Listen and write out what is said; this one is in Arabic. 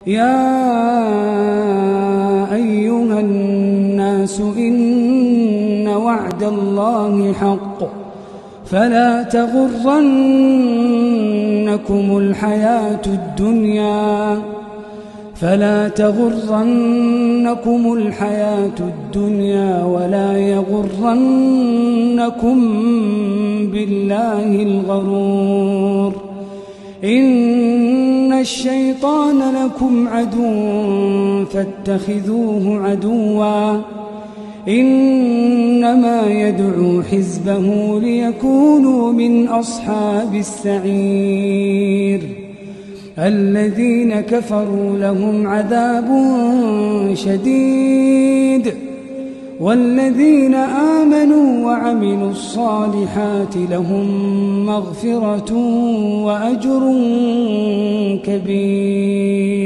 يا أيها الناس إن وعد الله حق فلا تغرنكم الحياة الدنيا ولا يغرنكم بالله الغرور. إن الشيطان لكم عدو فاتخذوه عدوا إنما يدعو حزبه ليكونوا من أصحاب السعير. الذين كفروا لهم عذاب شديد والذين آمنوا وعملوا الصالحات لهم مغفرة وأجر كبير.